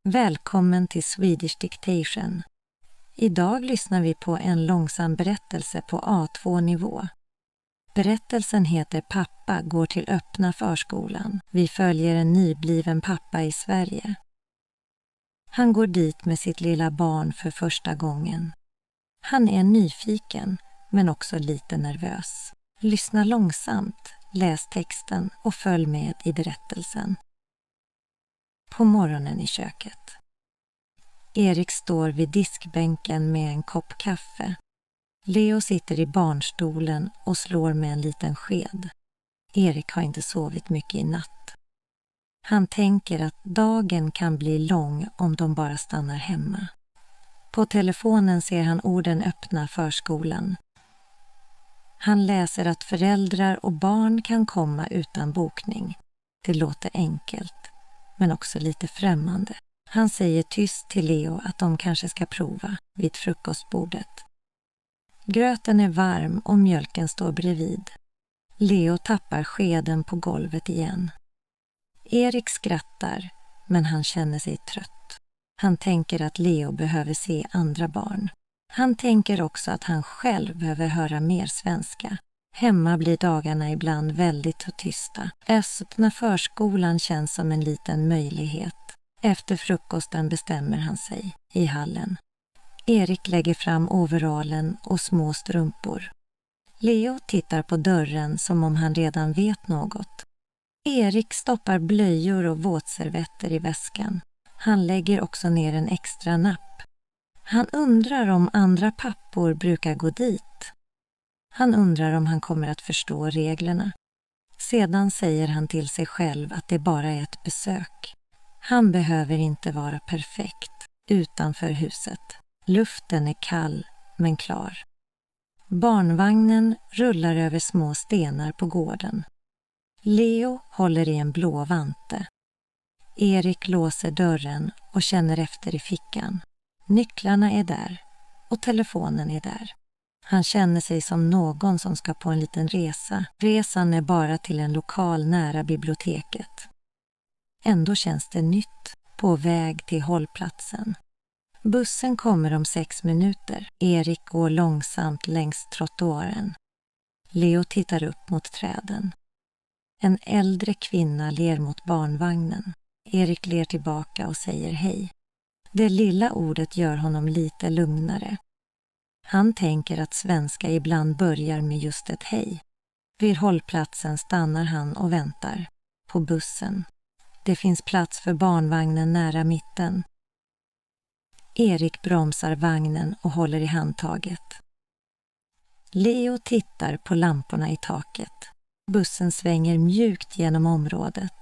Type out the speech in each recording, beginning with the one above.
Välkommen till Swedish Dictation. Idag lyssnar vi på en långsam berättelse på A2-nivå. Berättelsen heter Pappa går till öppna förskolan. Vi följer en nybliven pappa i Sverige. Han går dit med sitt lilla barn för första gången. Han är nyfiken, men också lite nervös. Lyssna långsamt, läs texten och följ med i berättelsen. På morgonen i köket. Erik står vid diskbänken med en kopp kaffe. Leo sitter i barnstolen och slår med en liten sked. Erik har inte sovit mycket i natt. Han tänker att dagen kan bli lång om de bara stannar hemma. På telefonen ser han orden öppna förskolan. Han läser att föräldrar och barn kan komma utan bokning. Det låter enkelt, men också lite främmande. Han säger tyst till Leo att de kanske ska prova vid frukostbordet. Gröten är varm och mjölken står bredvid. Leo tappar skeden på golvet igen. Erik skrattar, men han känner sig trött. Han tänker att Leo behöver se andra barn. Han tänker också att han själv behöver höra mer svenska. Hemma blir dagarna ibland väldigt tysta. Öppna förskolan känns som en liten möjlighet. Efter frukosten bestämmer han sig i hallen. Erik lägger fram overallen och små strumpor. Leo tittar på dörren som om han redan vet något. Erik stoppar blöjor och våtservetter i väskan. Han lägger också ner en extra napp. Han undrar om andra pappor brukar gå dit. Han undrar om han kommer att förstå reglerna. Sedan säger han till sig själv att det bara är ett besök. Han behöver inte vara perfekt utanför huset. Luften är kall men klar. Barnvagnen rullar över små stenar på gården. Leo håller i en blå vante. Erik låser dörren och känner efter i fickan. Nycklarna är där och telefonen är där. Han känner sig som någon som ska på en liten resa. Resan är bara till en lokal nära biblioteket. Ändå känns det nytt, på väg till hållplatsen. Bussen kommer om 6 minuter. Erik går långsamt längs trottoaren. Leo tittar upp mot träden. En äldre kvinna ler mot barnvagnen. Erik ler tillbaka och säger hej. Det lilla ordet gör honom lite lugnare. Han tänker att svenska ibland börjar med just ett hej. Vid hållplatsen stannar han och väntar. På bussen. Det finns plats för barnvagnen nära mitten. Erik bromsar vagnen och håller i handtaget. Leo tittar på lamporna i taket. Bussen svänger mjukt genom området.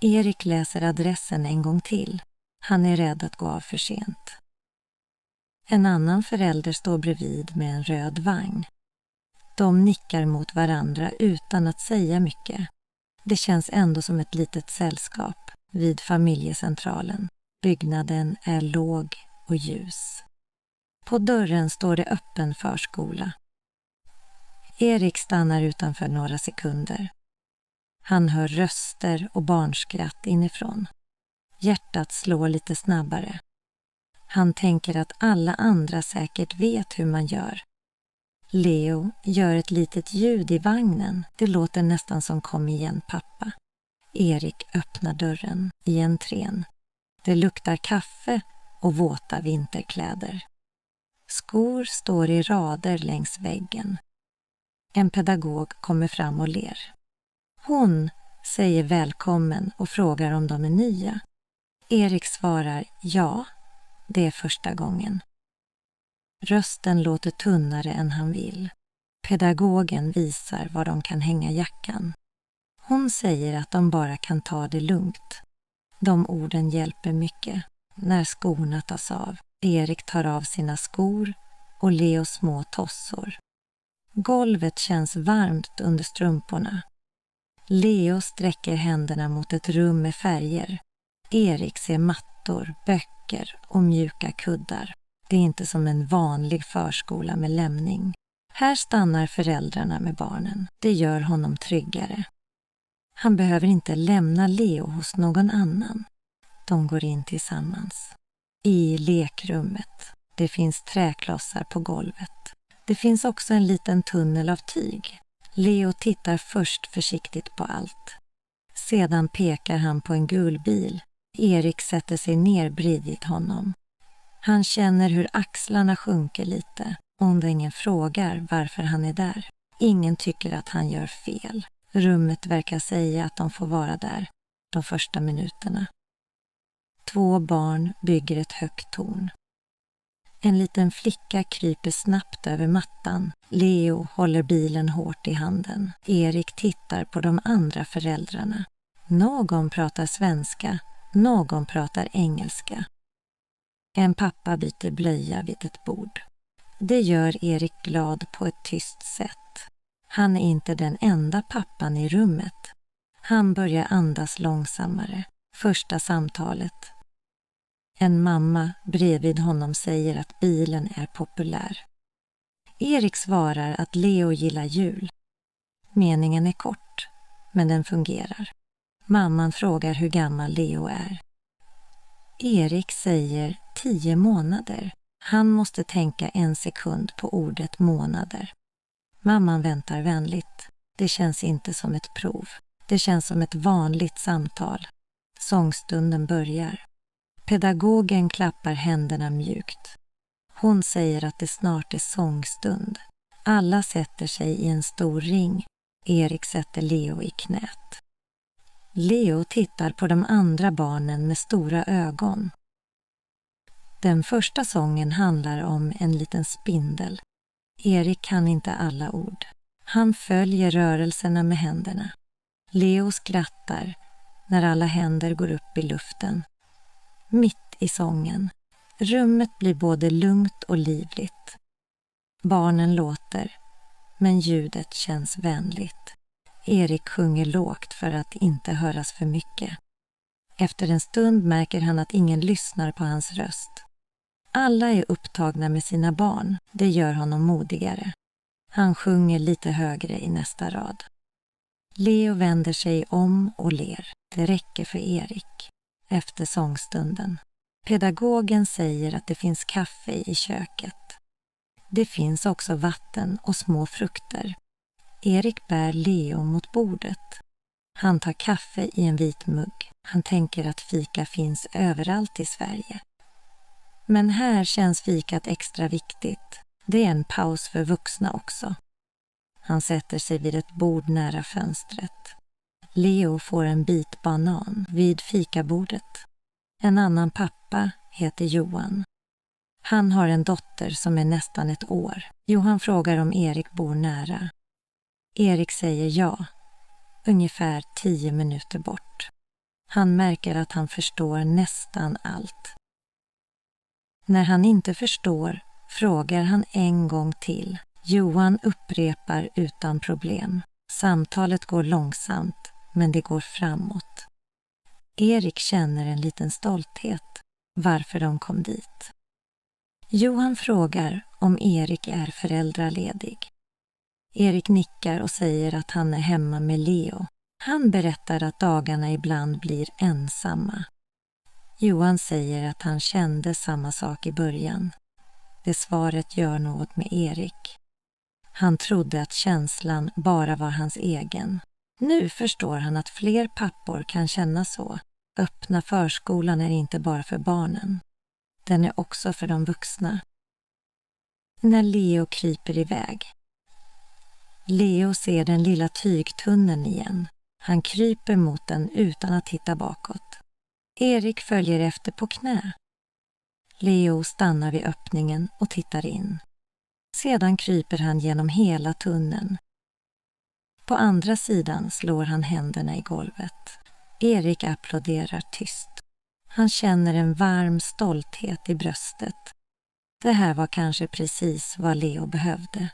Erik läser adressen en gång till. Han är rädd att gå av för sent. En annan förälder står bredvid med en röd vagn. De nickar mot varandra utan att säga mycket. Det känns ändå som ett litet sällskap vid familjecentralen. Byggnaden är låg och ljus. På dörren står det öppen förskola. Erik stannar utanför några sekunder. Han hör röster och barnskratt inifrån. Hjärtat slår lite snabbare. Han tänker att alla andra säkert vet hur man gör. Leo gör ett litet ljud i vagnen. Det låter nästan som kom igen pappa. Erik öppnar dörren i entrén. Det luktar kaffe och våta vinterkläder. Skor står i rader längs väggen. En pedagog kommer fram och ler. Hon säger välkommen och frågar om de är nya. Erik svarar ja, det är första gången. Rösten låter tunnare än han vill. Pedagogen visar var de kan hänga jackan. Hon säger att de bara kan ta det lugnt. De orden hjälper mycket. När skorna tas av. Erik tar av sina skor och Leos små tossor. Golvet känns varmt under strumporna. Leo sträcker händerna mot ett rum med färger. Erik ser mattor, böcker och mjuka kuddar. Det är inte som en vanlig förskola med lämning. Här stannar föräldrarna med barnen. Det gör honom tryggare. Han behöver inte lämna Leo hos någon annan. De går in tillsammans. I lekrummet. Det finns träklossar på golvet. Det finns också en liten tunnel av tyg. Leo tittar först försiktigt på allt. Sedan pekar han på en gul bil. Erik sätter sig ner bredvid honom. Han känner hur axlarna sjunker lite. Om ingen frågar varför han är där. Ingen tycker att han gör fel. Rummet verkar säga att de får vara där de första minuterna. 2 barn bygger ett högt torn. En liten flicka kryper snabbt över mattan. Leo håller bilen hårt i handen. Erik tittar på de andra föräldrarna. Någon pratar svenska, någon pratar engelska. En pappa byter blöja vid ett bord. Det gör Erik glad på ett tyst sätt. Han är inte den enda pappan i rummet. Han börjar andas långsammare. Första samtalet. En mamma bredvid honom säger att bilen är populär. Erik svarar att Leo gillar jul. Meningen är kort, men den fungerar. Mamman frågar hur gammal Leo är. Erik säger 10 månader. Han måste tänka en sekund på ordet månader. Mamman väntar vänligt. Det känns inte som ett prov. Det känns som ett vanligt samtal. Sångstunden börjar. Pedagogen klappar händerna mjukt. Hon säger att det snart är sångstund. Alla sätter sig i en stor ring. Erik sätter Leo i knät. Leo tittar på de andra barnen med stora ögon. Den första sången handlar om en liten spindel. Erik kan inte alla ord. Han följer rörelserna med händerna. Leo skrattar när alla händer går upp i luften. Mitt i sången. Rummet blir både lugnt och livligt. Barnen låter, men ljudet känns vänligt. Erik sjunger lågt för att inte höras för mycket. Efter en stund märker han att ingen lyssnar på hans röst. Alla är upptagna med sina barn. Det gör honom modigare. Han sjunger lite högre i nästa rad. Leo vänder sig om och ler. Det räcker för Erik. Efter sångstunden. Pedagogen säger att det finns kaffe i köket. Det finns också vatten och små frukter. Erik bär Leo mot bordet. Han tar kaffe i en vit mugg. Han tänker att fika finns överallt i Sverige. Men här känns fikat extra viktigt. Det är en paus för vuxna också. Han sätter sig vid ett bord nära fönstret. Leo får en bit banan vid fikabordet. En annan pappa heter Johan. Han har en dotter som är nästan 1 år. Johan frågar om Erik bor nära. Erik säger ja, ungefär 10 minuter bort. Han märker att han förstår nästan allt. När han inte förstår frågar han en gång till. Johan upprepar utan problem. Samtalet går långsamt, men det går framåt. Erik känner en liten stolthet varför de kom dit. Johan frågar om Erik är föräldraledig. Erik nickar och säger att han är hemma med Leo. Han berättar att dagarna ibland blir ensamma. Johan säger att han kände samma sak i början. Det svaret gör något med Erik. Han trodde att känslan bara var hans egen. Nu förstår han att fler pappor kan känna så. Öppna förskolan är inte bara för barnen. Den är också för de vuxna. När Leo kryper iväg. Leo ser den lilla tygtunneln igen. Han kryper mot den utan att titta bakåt. Erik följer efter på knä. Leo stannar vid öppningen och tittar in. Sedan kryper han genom hela tunneln. På andra sidan slår han händerna i golvet. Erik applåderar tyst. Han känner en varm stolthet i bröstet. Det här var kanske precis vad Leo behövde.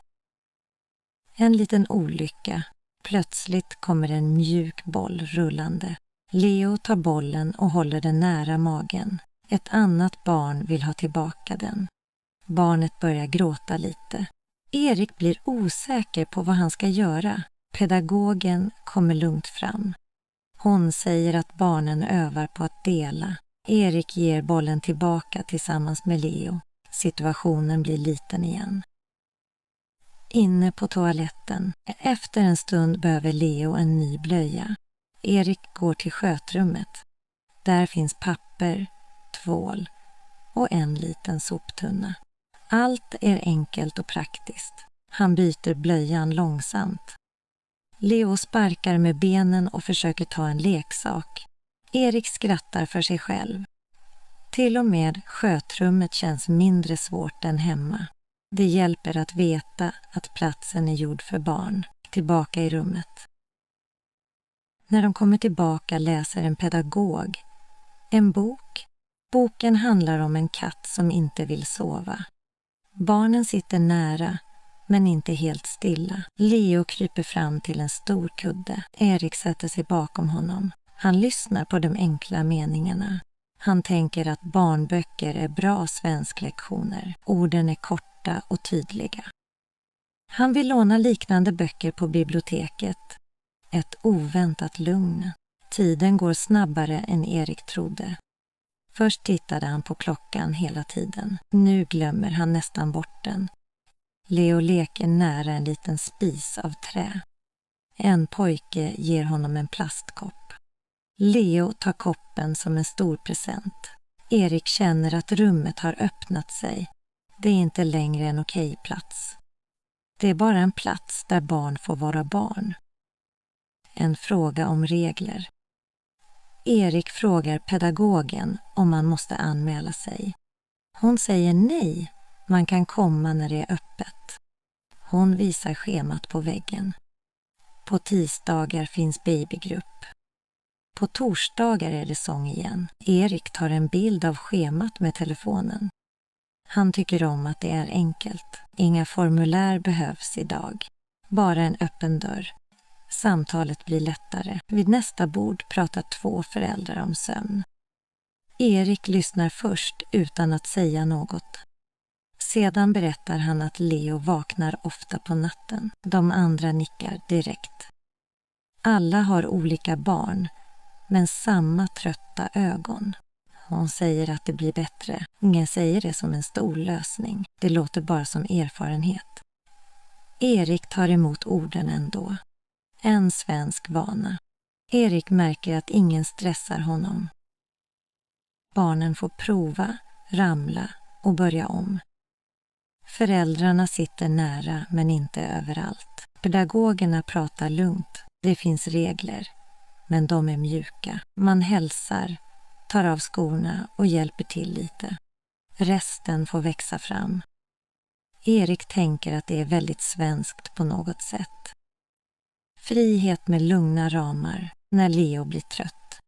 En liten olycka. Plötsligt kommer en mjuk boll rullande. Leo tar bollen och håller den nära magen. Ett annat barn vill ha tillbaka den. Barnet börjar gråta lite. Erik blir osäker på vad han ska göra. Pedagogen kommer lugnt fram. Hon säger att barnen övar på att dela. Erik ger bollen tillbaka tillsammans med Leo. Situationen blir liten igen. Inne på toaletten. Efter en stund behöver Leo en ny blöja. Erik går till skötrummet. Där finns papper, tvål och en liten soptunna. Allt är enkelt och praktiskt. Han byter blöjan långsamt. Leo sparkar med benen och försöker ta en leksak. Erik skrattar för sig själv. Till och med skötrummet känns mindre svårt än hemma. Det hjälper att veta att platsen är gjord för barn. Tillbaka i rummet. När de kommer tillbaka läser en pedagog en bok. Boken handlar om en katt som inte vill sova. Barnen sitter nära, men inte helt stilla. Leo kryper fram till en stor kudde. Erik sätter sig bakom honom. Han lyssnar på de enkla meningarna. Han tänker att barnböcker är bra svensklektioner. Orden är korta och tydliga. Han vill låna liknande böcker på biblioteket. Ett oväntat lugn. Tiden går snabbare än Erik trodde. Först tittade han på klockan hela tiden. Nu glömmer han nästan bort den. Leo leker nära en liten spis av trä. En pojke ger honom en plastkopp. Leo tar koppen som en stor present. Erik känner att rummet har öppnat sig. Det är inte längre en okej plats. Det är bara en plats där barn får vara barn. En fråga om regler. Erik frågar pedagogen om man måste anmäla sig. Hon säger nej, man kan komma när det är öppet. Hon visar schemat på väggen. På tisdagar finns babygrupp. På torsdagar är det sång igen. Erik tar en bild av schemat med telefonen. Han tycker om att det är enkelt. Inga formulär behövs idag. Bara en öppen dörr. Samtalet blir lättare. Vid nästa bord pratar 2 föräldrar om sömn. Erik lyssnar först utan att säga något. Sedan berättar han att Leo vaknar ofta på natten. De andra nickar direkt. Alla har olika barn, men samma trötta ögon. Hon säger att det blir bättre. Ingen säger det som en stor lösning. Det låter bara som erfarenhet. Erik tar emot orden ändå. En svensk vana. Erik märker att ingen stressar honom. Barnen får prova, ramla och börja om. Föräldrarna sitter nära men inte överallt. Pedagogerna pratar lugnt. Det finns regler, men de är mjuka. Man hälsar, tar av skorna och hjälper till lite. Resten får växa fram. Erik tänker att det är väldigt svenskt på något sätt. Frihet med lugna ramar när Leo blir trött.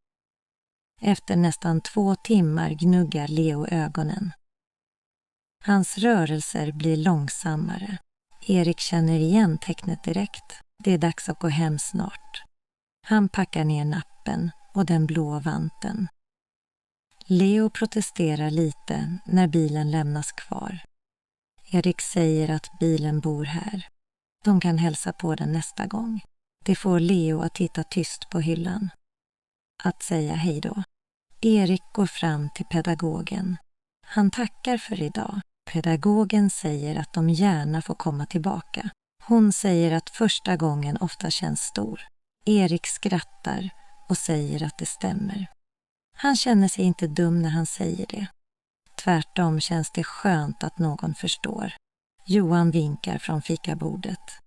Efter nästan 2 timmar gnuggar Leo ögonen. Hans rörelser blir långsammare. Erik känner igen tecknet direkt. Det är dags att gå hem snart. Han packar ner nappen och den blå vanten. Leo protesterar lite när bilen lämnas kvar. Erik säger att bilen bor här. De kan hälsa på den nästa gång. Det får Leo att titta tyst på hyllan. Att säga hej då. Erik går fram till pedagogen. Han tackar för idag. Pedagogen säger att de gärna får komma tillbaka. Hon säger att första gången ofta känns stor. Erik skrattar och säger att det stämmer. Han känner sig inte dum när han säger det. Tvärtom känns det skönt att någon förstår. Johan vinkar från fikabordet.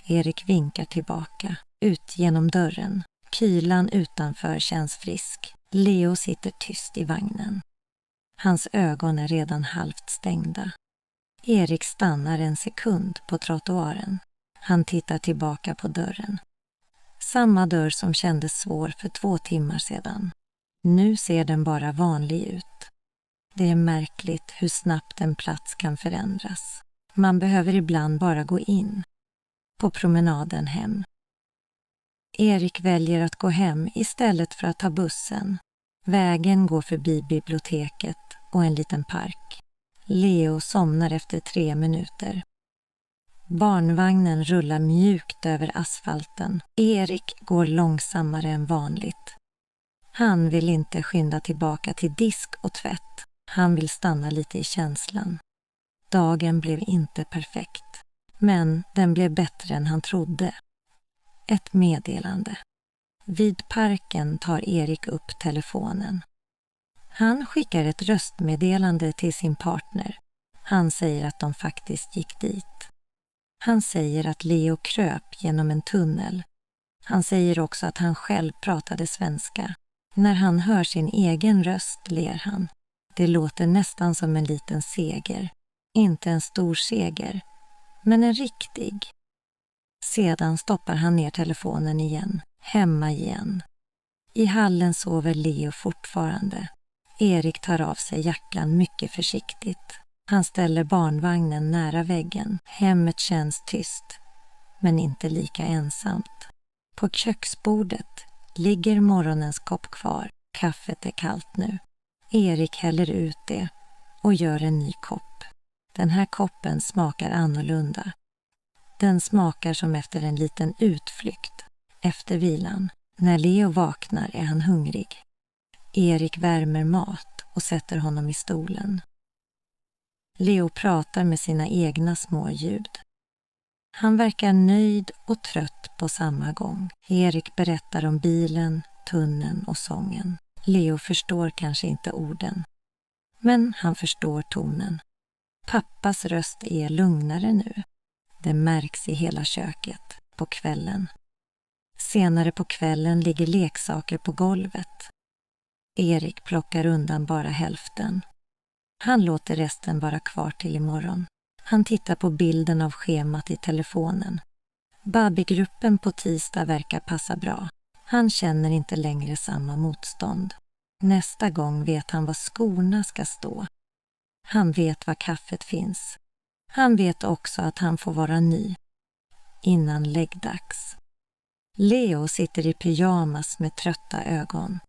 Erik vinkar tillbaka, ut genom dörren. Kylan utanför känns frisk. Leo sitter tyst i vagnen. Hans ögon är redan halvt stängda. Erik stannar en sekund på trottoaren. Han tittar tillbaka på dörren. Samma dörr som kändes svår för 2 timmar sedan. Nu ser den bara vanlig ut. Det är märkligt hur snabbt en plats kan förändras. Man behöver ibland bara gå in. På promenaden hem. Erik väljer att gå hem istället för att ta bussen. Vägen går förbi biblioteket och en liten park. Leo somnar efter 3 minuter. Barnvagnen rullar mjukt över asfalten. Erik går långsammare än vanligt. Han vill inte skynda tillbaka till disk och tvätt. Han vill stanna lite i känslan. Dagen blev inte perfekt, men den blev bättre än han trodde. Ett meddelande. Vid parken tar Erik upp telefonen. Han skickar ett röstmeddelande till sin partner. Han säger att de faktiskt gick dit. Han säger att Leo kröp genom en tunnel. Han säger också att han själv pratade svenska. När han hör sin egen röst ler han. Det låter nästan som en liten seger. Inte en stor seger, men en riktig. Sedan stoppar han ner telefonen igen. Hemma igen. I hallen sover Leo fortfarande. Erik tar av sig jackan mycket försiktigt. Han ställer barnvagnen nära väggen. Hemmet känns tyst, men inte lika ensamt. På köksbordet ligger morgonens kopp kvar. Kaffet är kallt nu. Erik häller ut det och gör en ny kopp. Den här koppen smakar annorlunda. Den smakar som efter en liten utflykt, efter vilan. När Leo vaknar är han hungrig. Erik värmer mat och sätter honom i stolen. Leo pratar med sina egna små ljud. Han verkar nöjd och trött på samma gång. Erik berättar om bilen, tunneln och sången. Leo förstår kanske inte orden, men han förstår tonen. Pappas röst är lugnare nu. Det märks i hela köket på kvällen. Senare på kvällen ligger leksaker på golvet. Erik plockar undan bara hälften. Han låter resten vara kvar till imorgon. Han tittar på bilden av schemat i telefonen. Babygruppen på tisdag verkar passa bra. Han känner inte längre samma motstånd. Nästa gång vet han var skorna ska stå. Han vet var kaffet finns. Han vet också att han får vara ny. Innan läggdags. Leo sitter i pyjamas med trötta ögon.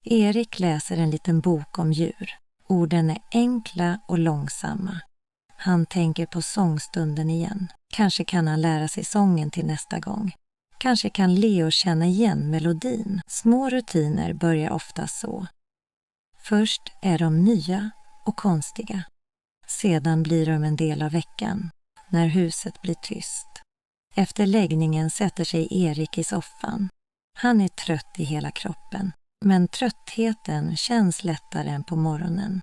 Erik läser en liten bok om djur. Orden är enkla och långsamma. Han tänker på sångstunden igen. Kanske kan han lära sig sången till nästa gång. Kanske kan Leo känna igen melodin. Små rutiner börjar ofta så. Först är de nya och konstiga. Sedan blir de en del av veckan, när huset blir tyst. Efter läggningen sätter sig Erik i soffan. Han är trött i hela kroppen, men tröttheten känns lättare än på morgonen.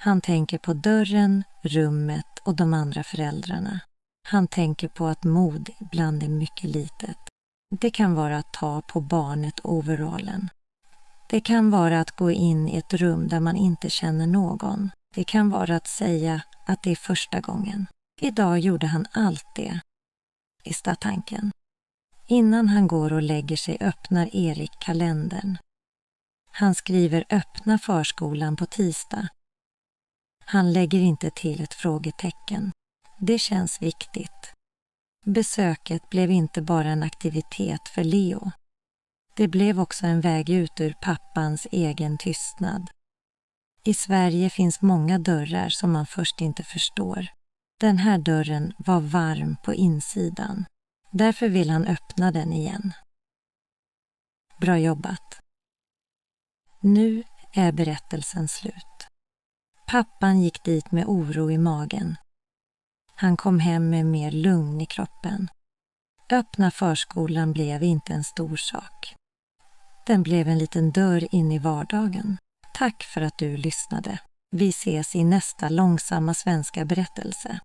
Han tänker på dörren, rummet och de andra föräldrarna. Han tänker på att mod ibland är mycket litet. Det kan vara att ta på barnet overallen. Det kan vara att gå in i ett rum där man inte känner någon. Det kan vara att säga att det är första gången. Idag gjorde han allt det, är tanken. Innan han går och lägger sig öppnar Erik kalendern. Han skriver öppna förskolan på tisdag. Han lägger inte till ett frågetecken. Det känns viktigt. Besöket blev inte bara en aktivitet för Leo. Det blev också en väg ut ur pappans egen tystnad. I Sverige finns många dörrar som man först inte förstår. Den här dörren var varm på insidan. Därför vill han öppna den igen. Bra jobbat. Nu är berättelsen slut. Pappan gick dit med oro i magen. Han kom hem med mer lugn i kroppen. Öppna förskolan blev inte en stor sak. Den blev en liten dörr in i vardagen. Tack för att du lyssnade. Vi ses i nästa långsamma svenska berättelse.